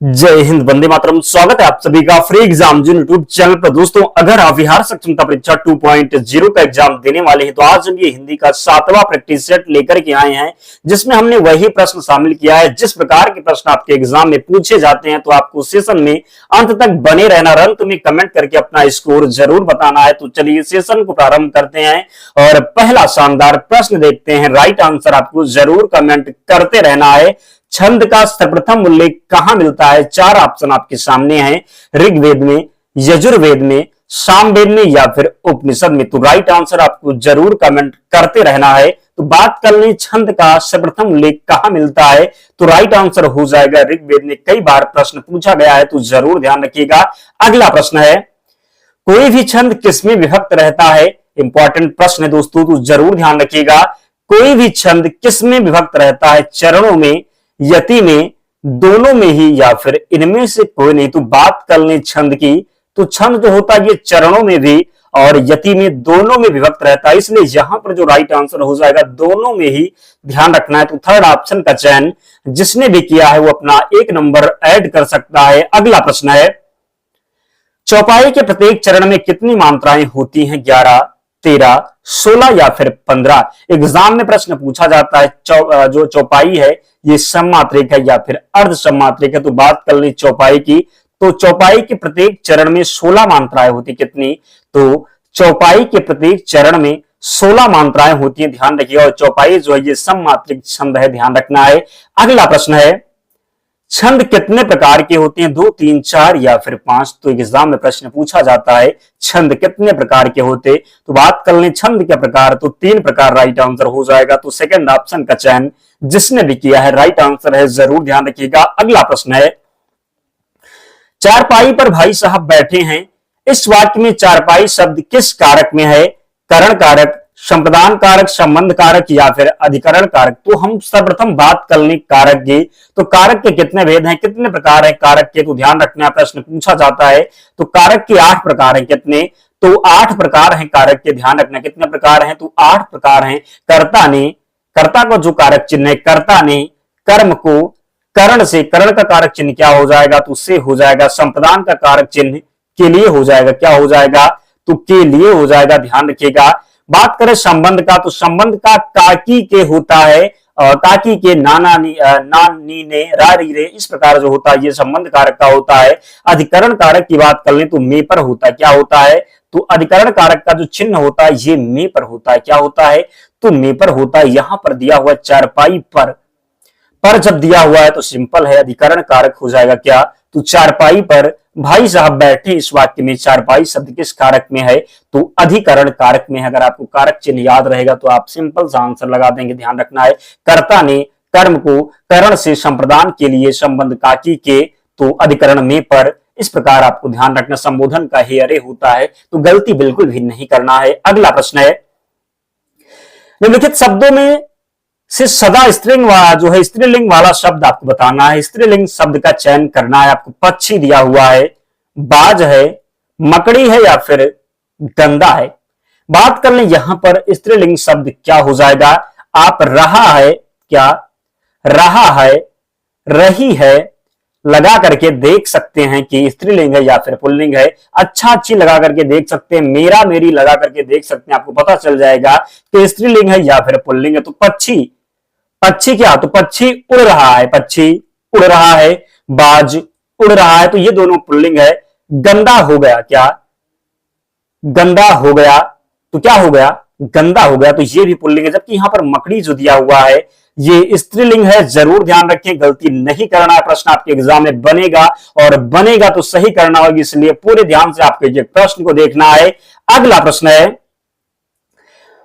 जय हिंद, वंदे मातरम। स्वागत है आप सभी का फ्री एग्जाम जो यूट्यूब चैनल पर। दोस्तों, अगर आप बिहार सक्षमता परीक्षा 2.0 का एग्जाम देने वाले हैं तो आज हम ये हिंदी का 7वां प्रैक्टिस सेट लेकर के आए हैं, जिसमें हमने वही प्रश्न शामिल किया है जिस प्रकार के प्रश्न आपके एग्जाम में पूछे जाते हैं। तो आपको सेशन में अंत तक बने रहना, अंत में कमेंट करके अपना स्कोर जरूर बताना है। तो चलिए सेशन को प्रारंभ करते हैं और पहला शानदार प्रश्न देखते हैं। राइट आंसर आपको जरूर कमेंट करते रहना है। छंद का सर्वप्रथम उल्लेख कहां मिलता है? चार ऑप्शन आपके सामने हैं, ऋग्वेद में, यजुर्वेद में, सामवेद में या फिर उपनिषद में। तो राइट आंसर आपको जरूर कमेंट करते रहना है। तो बात कर लें छंद का सर्वप्रथम उल्लेख कहां मिलता है, तो राइट आंसर हो जाएगा ऋग्वेद में। कई बार प्रश्न पूछा गया है तो जरूर ध्यान रखिएगा। अगला प्रश्न है, कोई भी छंद किसमें विभक्त रहता है? इंपॉर्टेंट प्रश्न है दोस्तों, तो जरूर ध्यान रखिएगा। कोई भी छंद किसमें विभक्त रहता है? चरणों में, यति में, दोनों में ही या फिर इनमें से कोई नहीं। तो बात कर लें छंद की, तो छंद जो होता है ये चरणों में भी और यति में, दोनों में विभक्त रहता है। इसलिए यहां पर जो राइट आंसर हो जाएगा दोनों में ही ध्यान रखना है। तो थर्ड ऑप्शन का चयन जिसने भी किया है वो अपना 1 नंबर ऐड कर सकता है। अगला प्रश्न है, चौपाई के प्रत्येक चरण में कितनी मात्राएं होती हैं? 11, 13, 16 या फिर 15। एग्जाम में प्रश्न पूछा जाता है जो चौपाई है ये सममात्रिक है या फिर अर्ध सममात्रिक है। तो बात कर लें चौपाई की, तो चौपाई के प्रत्येक चरण में 16 मात्राएं होती। कितनी? तो चौपाई के प्रत्येक चरण में 16 मात्राएं होती हैं, ध्यान रखिएगा। और चौपाई जो है ये सममात्रिक छंद है, ध्यान रखना है। अगला प्रश्न है, छंद कितने प्रकार के होते हैं? 2, 3, 4 या फिर 5। तो एग्जाम में प्रश्न पूछा जाता है छंद कितने प्रकार के होते। तो बात कर लें छंद के प्रकार, तो 3 प्रकार राइट आंसर हो जाएगा। तो सेकंड ऑप्शन का चयन जिसने भी किया है राइट आंसर है, जरूर ध्यान रखिएगा। अगला प्रश्न है, चारपाई पर भाई साहब बैठे हैं, इस वाक्य में चारपाई शब्द किस कारक में है? करण कारक, संप्रदान कारक, संबंध कारक या फिर अधिकरण कारक। तो हम सर्वप्रथम बात कर लें कारक की, तो कारक के कितने भेद हैं, कितने प्रकार हैं कारक के? तो ध्यान रखना, प्रश्न पूछा जाता है। तो कारक के 8 प्रकार हैं। कितने? तो 8 प्रकार हैं कारक के, ध्यान रखना। कितने प्रकार हैं? तो 8 प्रकार हैं। कर्ता ने, कर्ता को जो कारक चिन्ह है, कर्ता ने कर्म को करण से, करण का कारक चिन्ह क्या हो जाएगा? तो से हो जाएगा। संप्रदान का कारक चिन्ह के लिए हो जाएगा, क्या हो जाएगा? तो के लिए हो जाएगा, ध्यान रखिएगा। बात करें संबंध का, तो संबंध का काकी के होता है, काकी के, नाना नी, नानी ने, रारी रे, इस प्रकार जो होता है ये संबंध कारक का होता है। अधिकरण कारक की बात कर लें तो मे पर होता है, क्या होता है? तो अधिकरण कारक का जो चिन्ह होता है ये मे पर होता है, क्या होता है? तो मे पर होता है। यहां पर दिया हुआ चारपाई पर जब दिया हुआ है तो सिंपल है, अधिकरण कारक हो जाएगा क्या? तो चारपाई पर भाई साहब बैठे, इस वाक्य में चारपाई शब्द किस कारक में है? तो अधिकरण कारक में है। अगर आपको कारक चिन्ह याद रहेगा तो आप सिंपल सा आंसर लगा देंगे, ध्यान रखना है। कर्ता ने कर्म को करण से, संप्रदान के लिए संबंध काकी के, तो अधिकरण में पर। इस प्रकार आपको ध्यान रखना, संबोधन का हे अरे होता है, तो गलती बिल्कुल भी नहीं करना है। अगला प्रश्न है, निम्नलिखित शब्दों में से सदा स्त्रीलिंग वाला जो है, स्त्रीलिंग वाला शब्द आपको बताना है। स्त्रीलिंग शब्द का चयन करना है आपको। पक्षी दिया हुआ है, बाज है, मकड़ी है या फिर गंदा है। बात कर लें यहां पर स्त्रीलिंग शब्द क्या हो जाएगा? आप रहा है, क्या रहा है, रही है लगा करके देख सकते हैं कि स्त्रीलिंग है या फिर पुल्लिंग है। अच्छा अच्छी लगा करके देख सकते हैं, मेरा मेरी लगा करके देख सकते हैं, आपको पता चल जाएगा कि स्त्रीलिंग है या फिर पुल्लिंग है। तो पक्षी, पक्षी क्या? तो पक्षी उड़ रहा है, पक्षी उड़ रहा है। बाज उड़ रहा है, तो ये दोनों पुल्लिंग है। गंदा हो गया, क्या गंदा हो गया? तो क्या हो गया? गंदा हो गया, तो ये भी पुल्लिंग है। जबकि यहां पर मकड़ी जो दिया हुआ है ये स्त्रीलिंग है, जरूर ध्यान रखें, गलती नहीं करना है। प्रश्न आपके एग्जाम में बनेगा और बनेगा तो सही करना होगा, इसलिए पूरे ध्यान से आपके ये प्रश्न को देखना है। अगला प्रश्न है,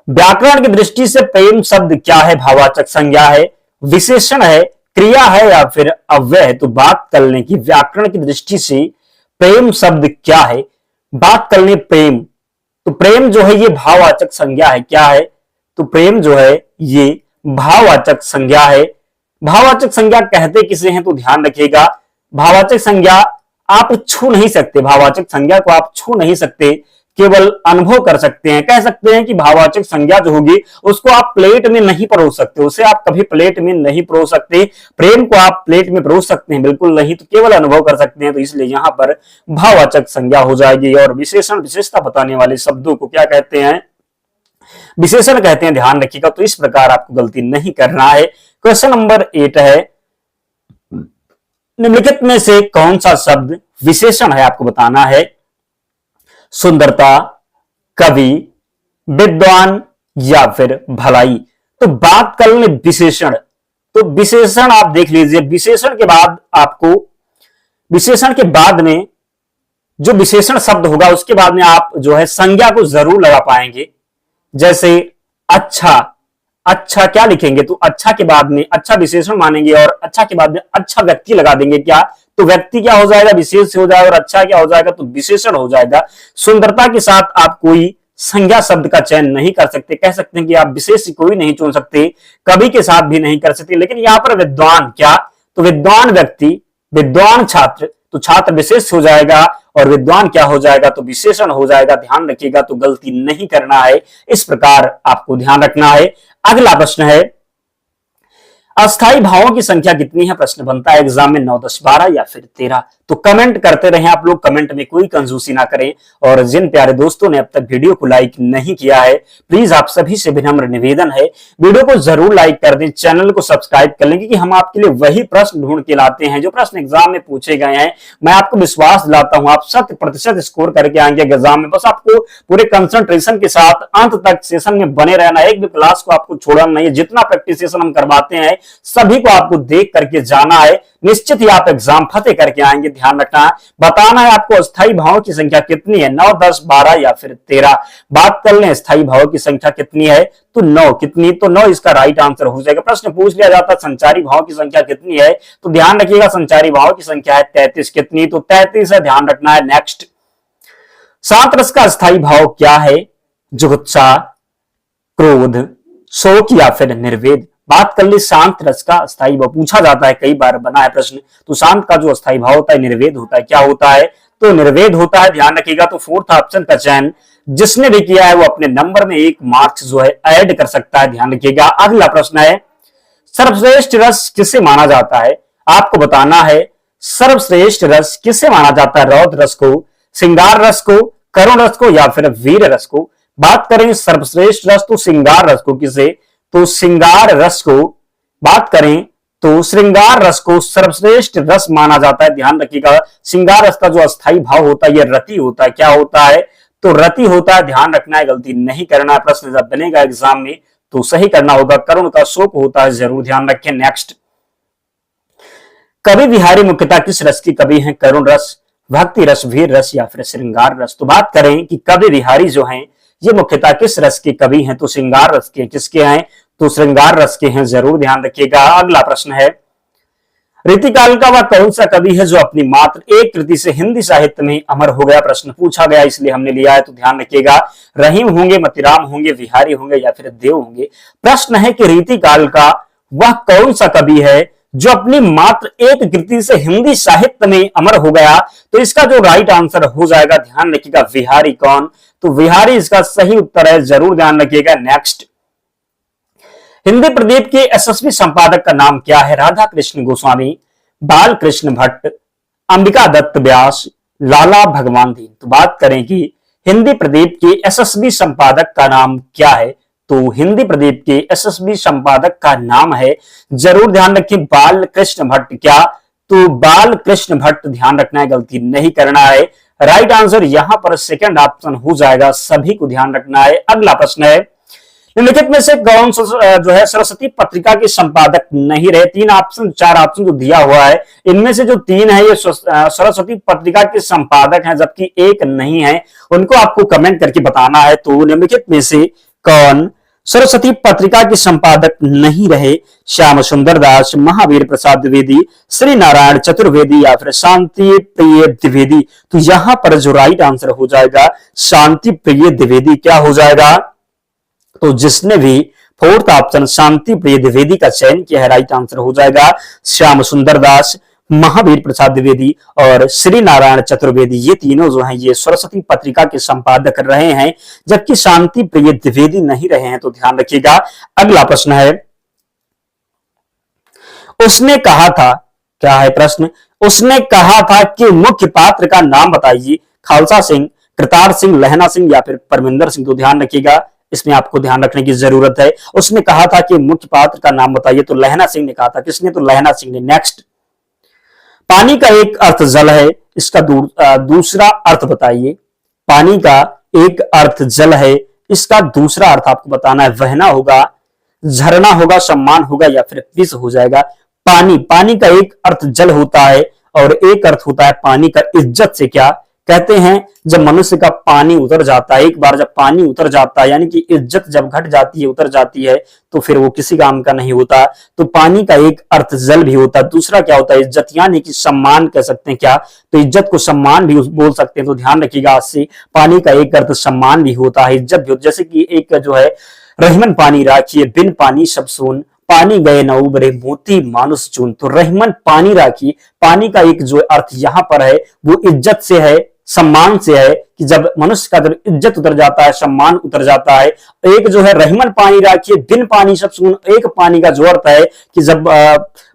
व्याकरण की दृष्टि से प्रेम शब्द क्या है? भाववाचक संज्ञा है, विशेषण है, क्रिया है या फिर अव्यय है। तो बात कर लें कि व्याकरण की दृष्टि से प्रेम शब्द क्या है। बात कर लें प्रेम, तो प्रेम जो है ये भाववाचक संज्ञा है, क्या है? तो प्रेम जो है ये भाववाचक संज्ञा है। भाववाचक संज्ञा कहते किसे हैं? तो ध्यान रखिएगा, भाववाचक संज्ञा आप छू नहीं सकते, भाववाचक संज्ञा को आप छू नहीं सकते। केवल अनुभव कर सकते हैं। कह सकते हैं कि भाववाचक संज्ञा जो होगी उसको आप प्लेट में नहीं परोस सकते, उसे आप कभी प्लेट में नहीं परोस सकते। प्रेम को आप प्लेट में परोस सकते हैं? बिल्कुल नहीं, तो केवल अनुभव कर सकते हैं। तो इसलिए यहां पर भाववाचक संज्ञा हो जाएगी। और विशेषण विशेषता बताने वाले शब्दों को क्या कहते हैं? विशेषण कहते हैं, ध्यान रखिएगा। तो इस प्रकार आपको गलती नहीं करना है। क्वेश्चन नंबर 8 है, निम्नलिखित में से कौन सा शब्द विशेषण है? आपको बताना है। सुंदरता, कवि, विद्वान या फिर भलाई। तो बात कर ले विशेषण, तो विशेषण आप देख लीजिए। विशेषण के बाद आपको, विशेषण के बाद में जो विशेषण शब्द होगा उसके बाद में आप जो है संज्ञा को जरूर लगा पाएंगे। जैसे अच्छा, अच्छा क्या लिखेंगे? तो अच्छा के बाद में अच्छा विशेषण मानेंगे और अच्छा के बाद में अच्छा व्यक्ति लगा देंगे। क्या? तो व्यक्ति क्या हो जाएगा? विशेष हो जाएगा। और अच्छा क्या हो जाएगा? तो विशेषण हो जाएगा। सुंदरता के साथ आप कोई संज्ञा शब्द का चयन नहीं कर सकते। कह सकते हैं कि आप विशेष कोई नहीं चुन सकते, कवि के साथ भी नहीं कर सकते। लेकिन यहां पर विद्वान, क्या? तो विद्वान व्यक्ति, विद्वान छात्र, तो छात्र विशेष हो जाएगा और विद्वान क्या हो जाएगा? तो विशेषण हो जाएगा। ध्यान रखिएगा, तो गलती नहीं करना है। इस प्रकार आपको ध्यान रखना है। अगला प्रश्न है, अस्थाई भावों की संख्या कितनी है? प्रश्न बनता है एग्जाम में 9, 10, 12 या फिर 13। तो कमेंट करते रहें आप लोग, कमेंट में कोई कंजूसी ना करें। और जिन प्यारे दोस्तों ने अब तक वीडियो को लाइक नहीं किया है, प्लीज आप सभी से विनम्र निवेदन है, वीडियो को जरूर लाइक कर दें, चैनल को सब्सक्राइब कर लें, क्योंकि हम आपके लिए वही प्रश्न ढूंढ के लाते हैं जो प्रश्न एग्जाम में पूछे गए हैं। मैं आपको विश्वास दिलाता हूं आप 100% स्कोर करके आएंगे एग्जाम में। बस आपको पूरे कंसंट्रेशन के साथ अंत तक सेशन में बने रहना है। एक भी क्लास को आपको छोड़ना नहीं है। जितना प्रैक्टिस सेशन हम करवाते हैं सभी को आपको देख करके जाना है। निश्चित ही आप एग्जाम फतेह करके आएंगे। ध्यान रखना है। बताना है आपको अस्थाई भावों की संख्या कितनी है? 9, 10, 12 या फिर 13। बात कर लें स्थायी भावों की संख्या कितनी है? तो 9। कितनी? तो 9 इसका राइट आंसर हो जाएगा। प्रश्न पूछ लिया जाता है संचारी भाव की संख्या कितनी है? तो ध्यान रखिएगा संचारी भाव की संख्या है 33। कितनी? तो 33 है। ध्यान रखना है। नेक्स्ट, सात रस का अस्थाई भाव क्या है? जुगुप्सा, क्रोध, शोक या फिर निर्वेद। बात कर ली शांत रस का अस्थाई भाव, पूछा जाता है, कई बार बना है प्रश्न। तो शांत का जो अस्थाई भाव होता है निर्वेद होता है। क्या होता है? तो निर्वेद होता है। ध्यान रखिएगा। तो फोर्थ ऑप्शन का चयन जिसने भी किया है वो अपने नंबर में 1 मार्क्स जो है ऐड कर सकता है। ध्यान रखिएगा। अगला प्रश्न है, सर्वश्रेष्ठ रस किसे माना जाता है? आपको बताना है सर्वश्रेष्ठ रस किसे माना जाता है? रौद्र रस को, श्रृंगार रस को, करुण रस को या फिर वीर रस को। बात करें सर्वश्रेष्ठ रस तो श्रृंगार रस को। किसे? तो श्रृंगार रस को। बात करें तो श्रृंगार रस को सर्वश्रेष्ठ रस माना जाता है। ध्यान रखिएगा। श्रृंगार रस का जो अस्थाई भाव होता है यह रति होता है। क्या होता है? तो रति होता है। ध्यान रखना है, गलती नहीं करना है। प्रश्न जब बनेगा एग्जाम में तो सही करना होगा। करुण का शोक होता है, जरूर ध्यान रखें। नेक्स्ट, कवि बिहारी मुख्यतः किस रस की कवि हैं? करुण रस, भक्ति रस, वीर रस या फिर श्रृंगार रस। तो बात करें कि कवि बिहारी जो हैं ये मुख्यतः किस रस के कवि हैं? तो श्रृंगार रस के। किसके हैं? तो श्रृंगार रस के हैं, जरूर ध्यान रखिएगा। अगला प्रश्न है, रीतिकाल का वह कौन सा कवि है जो अपनी मात्र एक कृति से हिंदी साहित्य में अमर हो गया? प्रश्न पूछा गया इसलिए हमने लिया है। तो ध्यान रखिएगा, रहीम होंगे, मतीराम होंगे, बिहारी होंगे या फिर देव होंगे। प्रश्न है कि रीतिकाल का वह कौन सा कवि है जो अपनी मात्र एक कृति से हिंदी साहित्य में अमर हो गया? तो इसका जो राइट आंसर हो जाएगा, ध्यान रखिएगा, बिहारी। कौन? तो बिहारी इसका सही उत्तर है, जरूर ध्यान रखिएगा। नेक्स्ट, हिंदी प्रदीप के यशस्वी संपादक का नाम क्या है? राधा कृष्ण गोस्वामी, बाल कृष्ण भट्ट, अंबिका दत्त व्यास, लाला भगवान दीन। तो बात करें कि हिंदी प्रदीप के यशस्वी संपादक का नाम क्या है? तो हिंदी प्रदीप के यशस्वी संपादक का नाम है, जरूर ध्यान रखिए, बाल कृष्ण भट्ट। क्या? तो बाल कृष्ण भट्ट। ध्यान रखना है, गलती नहीं करना है। राइट आंसर यहां पर सेकंड ऑप्शन हो जाएगा। सभी को ध्यान रखना है। अगला प्रश्न है, निम्नलिखित में से कौन जो है सरस्वती पत्रिका के संपादक नहीं रहे? 3 ऑप्शन 4 ऑप्शन जो दिया हुआ है इनमें से जो 3 है ये सरस्वती पत्रिका के संपादक हैं, जबकि एक नहीं है। उनको आपको कमेंट करके बताना है। तो निम्नलिखित में से कौन सरस्वती पत्रिका के संपादक नहीं रहे? श्याम सुंदर दास, महावीर प्रसाद द्विवेदी, श्री नारायण चतुर्वेदी या फिर शांति प्रिय द्विवेदी। तो यहां पर जो राइट आंसर हो जाएगा शांति प्रिय द्विवेदी। क्या हो जाएगा? तो जिसने भी फोर्थ ऑप्शन शांति प्रिय द्विवेदी का चयन किया है, राइट आंसर हो जाएगा श्याम सुंदर दास, महावीर प्रसाद द्विवेदी और श्री नारायण चतुर्वेदी, ये तीनों जो हैं ये सरस्वती पत्रिका के संपादक रहे हैं, जबकि शांति प्रिय द्विवेदी नहीं रहे हैं, तो ध्यान रखिएगा। अगला प्रश्न है, उसने कहा था, क्या है प्रश्न, उसने कहा था कि मुख्य पात्र का नाम बताइए, खालसा सिंह, करतार सिंह, लहना सिंह या फिर परमिंदर सिंह, तो ध्यान रखिएगा, इसमें आपको ध्यान रखने की जरूरत है। उसने कहा था कि मुख्य पात्र का नाम बताइए, तो लहना सिंह ने कहा था। किसने? तो लहना सिंह ने। नेक्स्ट, पानी का एक अर्थ जल है, इसका दूसरा अर्थ बताइए। पानी का एक अर्थ जल है, इसका दूसरा अर्थ आपको बताना है। बहना होगा, झरना होगा, सम्मान होगा या फिर विष हो जाएगा। पानी का एक अर्थ जल होता है और एक अर्थ होता है पानी का इज्जत से। क्या कहते हैं? जब मनुष्य का पानी उतर जाता है, एक बार जब पानी उतर जाता है, यानी कि इज्जत जब घट जाती है, उतर जाती है, तो फिर वो किसी काम का नहीं होता। तो पानी का एक अर्थ जल भी होता है, दूसरा क्या होता है? इज्जत, यानी कि सम्मान कह सकते हैं। क्या? तो इज्जत को सम्मान भी बोल सकते हैं। तो ध्यान रखिएगा आज से, पानी का एक अर्थ सम्मान भी होता है, इज्जत भी होता है। जैसे कि एक जो है, रहीमन पानी राखिए, बिन पानी सब सून, पानी गए न उबरे, मोती मानुष चून। तो रहीमन पानी राखिए, पानी का एक जो अर्थ यहां पर है वो इज्जत से है, सम्मान से है, कि जब मनुष्य का जब इज्जत उतर जाता है, सम्मान उतर जाता है। एक जो है, रहीमन पानी राखिए, बिन पानी सब सून, एक पानी का जो अर्थ है कि जब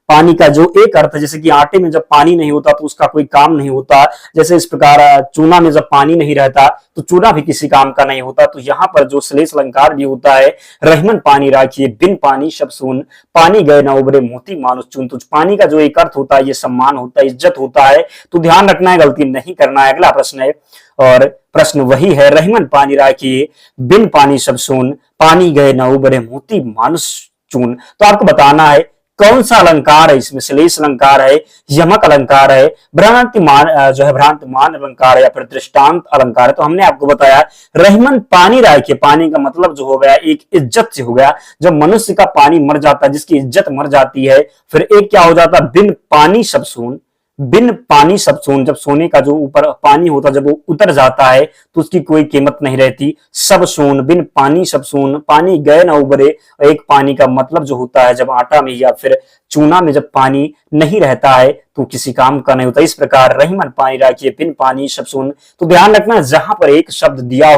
पानी का जो एक अर्थ है, जैसे कि आटे में जब पानी नहीं होता तो उसका कोई काम नहीं होता, जैसे इस प्रकार चूना में जब पानी नहीं रहता तो चूना भी किसी काम का नहीं होता। तो यहाँ पर जो श्लेष अलंकार भी होता है, रहीमन पानी राखिए, बिन पानी सब सून, पानी गए न उबरे, मोती मानुष चून। तो पानी का जो एक अर्थ होता है ये सम्मान होता है, इज्जत होता है। तो ध्यान रखना है, गलती नहीं करना है। अगला प्रश्न है, और प्रश्न वही है, रहीमन पानी राखिए, बिन पानी सब सून, पानी गए न उबरे, मोती मानुष चून। तो आपको बताना है कौन सा अलंकार है इसमें, श्लेष अलंकार है, यमक अलंकार है, भ्रांतिमान जो है भ्रांतिमान अलंकार है या फिर दृष्टांत अलंकार है। तो हमने आपको बताया रहीमन पानी राखिए, पानी का मतलब जो हो गया एक इज्जत से हो गया। जब मनुष्य का पानी मर जाता है, जिसकी इज्जत मर जाती है, फिर एक क्या हो जाता है? बिन पानी सब सून, बिन पानी सब सोन। जब सोने का जो ऊपर पानी होता है, जब वो उतर जाता है तो उसकी कोई कीमत नहीं रहती। सब सोन, बिन पानी सब सोन, पानी गए ना उबरे। एक पानी का मतलब जो होता है, जब आटा में या फिर चूना में जब पानी नहीं रहता है तो किसी काम का नहीं होता। इस प्रकार रहीमन पानी राखिए, बिन पानी सब सून। तो ध्यान रखना, जहां पर एक शब्द दिया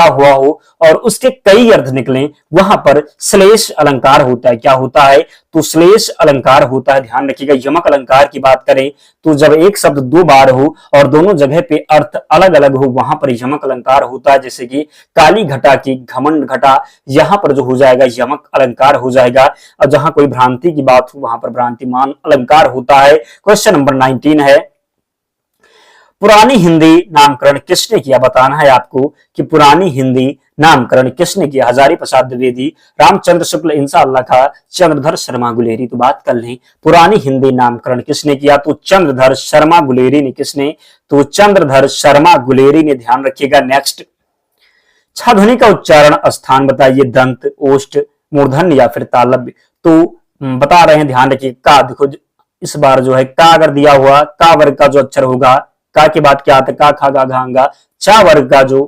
हुआ हो और उसके कई अर्थ निकले, वहां पर श्लेष अलंकार होता है। क्या होता है? तो श्लेष अलंकार होता है। ध्यान रखिएगा। यमक अलंकार की बात करें तो जब एक शब्द दो बार हो और दोनों जगह पे अर्थ अलग अलग हो, वहां पर यमक अलंकार होता है। जैसे कि काली घटा की घमंड घटा, यहां पर जो हो जाएगा यमक अलंकार हो जाएगा। और जहां कोई भ्रांति की बात हो वहां पर भ्रांतिमान अलंकार होता है। क्वेश्चन नंबर 19 है, पुरानी हिंदी नामकरण किसने किया? बताना है आपको कि पुरानी हिंदी नामकरण किसने किया? हजारी प्रसाद द्विवेदी, रामचंद्र शुक्ल, इंसाअल्लाह खां, चंद्रधर शर्मा गुलेरी। तो बात कर लें, पुरानी हिंदी नामकरण किसने किया? तो चंद्रधर शर्मा गुलेरी ने। किसने? तो चंद्रधर शर्मा गुलेरी ने। ध्यान रखिएगा। नेक्स्ट, छा ध्वनि का उच्चारण स्थान बताइए, दंत, ओष्ठ, मूर्धन्य या फिर तालव्य। तो बता रहे हैं, ध्यान रखिए। का देखो, इस बार जो है का अगर दिया हुआ, का वर्ग का जो अक्षर होगा, का के बाद क्या आता है? का, खा, गा, घांगा। चा वर्ग का जो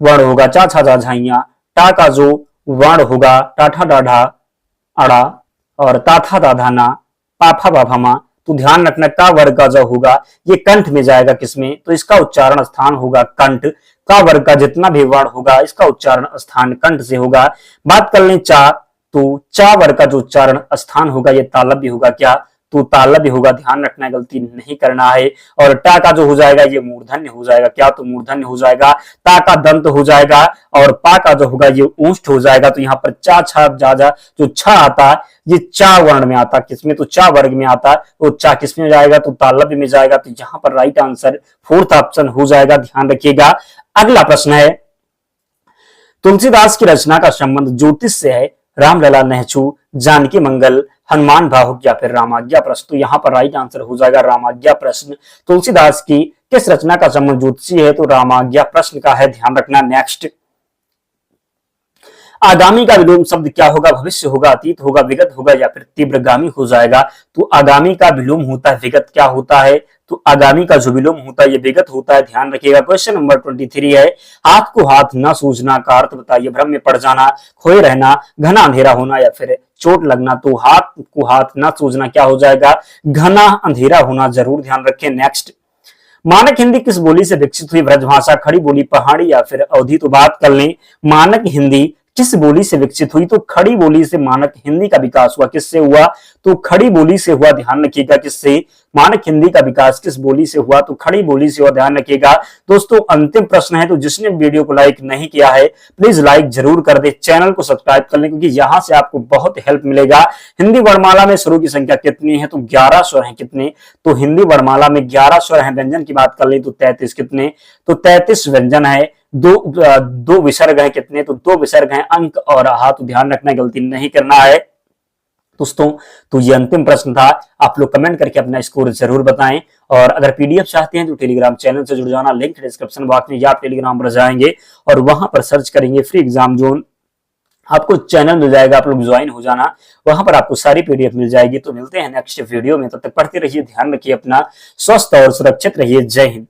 वर्ण होगा, चा, छा, जा, झाइया। टा का जो वर्ण होगा, टाठा, डाढ़ा, अड़ा, और ताथा, दाधा, ना, पाफा, बाफामा। तो ध्यान रखना, का वर्ग का जो होगा ये कंठ में जाएगा। किसमें? तो इसका उच्चारण स्थान होगा कंठ। का वर्ग का जितना भी वर्ण होगा इसका उच्चारण स्थान कंठ से होगा। बात कर लें चा, तो चा वर्ग का जो उच्चारण स्थान होगा ये तालव्य होगा। क्या? तो तालव्य होगा। ध्यान रखना, गलती नहीं करना है। और टा का जो हो जाएगा ये मूर्धन्य हो जाएगा। क्या? तो मूर्धन्य हो जाएगा। ता का दंत हो जाएगा और पा का जो होगा ये ऊष्ठ हो जाएगा। तो यहाँ पर चा, छा, जा, जा जो छा आता ये चा वर्ण में आता। किसमें? तो चा वर्ग में आता। तो चा किसमें जाएगा? तो तालव्य में जाएगा। तो यहाँ पर राइट आंसर फोर्थ ऑप्शन हो जाएगा। ध्यान रखिएगा। अगला प्रश्न है, तुलसीदास की रचना का संबंध ज्योतिष से है, रामलला, नहचू, जानकी मंगल, हनुमान भावुक या फिर रामाज्ञा प्रश्न। तो यहाँ पर राइट आंसर हो जाएगा रामाज्ञा प्रश्न। तुलसीदास की किस रचना का संबंध ज्योतिषी है? तो रामाज्ञा प्रश्न का है। ध्यान रखना। नेक्स्ट, आगामी का विलोम शब्द क्या होगा? भविष्य होगा, अतीत होगा, विगत होगा या फिर तीव्रगामी हो जाएगा। तो आगामी का विलोम होता है विगत। क्या होता है? तो आगामी का जो विलोम होता है ये विगत होता है। ध्यान रखिएगा। क्वेश्चन नंबर 23 है, हाथ को हाथ न सूझना का अर्थ बताइए। भ्रम में पड़ जाना, खोए रहना, घना अंधेरा होना या फिर चोट लगना, तो हाथ को हाथ ना सूझना क्या हो जाएगा, घना अंधेरा होना। जरूर ध्यान रखें। नेक्स्ट, मानक हिंदी किस बोली से विकसित हुई, ब्रजभाषा, खड़ी बोली, पहाड़ी या फिर अवधी। तो बात कर लें मानक हिंदी किस बोली से विकसित हुई, तो खड़ी बोली से मानक हिंदी का विकास हुआ। किससे हुआ, तो खड़ी बोली से हुआ। ध्यान रखिएगा, किससे, मानक हिंदी का विकास किस बोली से हुआ, तो खड़ी बोली से हुआ। ध्यान रखिएगा। दोस्तों अंतिम प्रश्न है, तो जिसने वीडियो को लाइक नहीं किया है प्लीज लाइक जरूर कर दे, चैनल को सब्सक्राइब कर ले, क्योंकि यहां से आपको बहुत हेल्प मिलेगा। हिंदी वर्णमाला में स्वरों की संख्या कितनी है, तो 11 स्वर है। कितने, तो हिंदी वर्णमाला में 11 स्वर है। व्यंजन की बात कर ले तो 33। कितने, तो 33 व्यंजन है। दो विसर्ग है। कितने, तो 2 विसर्ग हैं। अंक और आहा, तो ध्यान रखना, गलती नहीं करना है दोस्तों। तो ये अंतिम प्रश्न था। आप लोग कमेंट करके अपना स्कोर जरूर बताएं, और अगर पीडीएफ चाहते हैं तो टेलीग्राम चैनल से जुड़ जाना, लिंक डिस्क्रिप्शन बॉक्स में, या आप टेलीग्राम पर जाएंगे और वहां पर सर्च करेंगे फ्री एग्जाम जोन, आपको चैनल मिल जाएगा, आप लोग ज्वाइन हो जाना, वहां पर आपको सारी पीडीएफ मिल जाएगी। तो मिलते हैं नेक्स्ट वीडियो में, तब तक पढ़ते रहिए, ध्यान रखिए अपना, स्वस्थ और सुरक्षित रहिए। जय हिंद।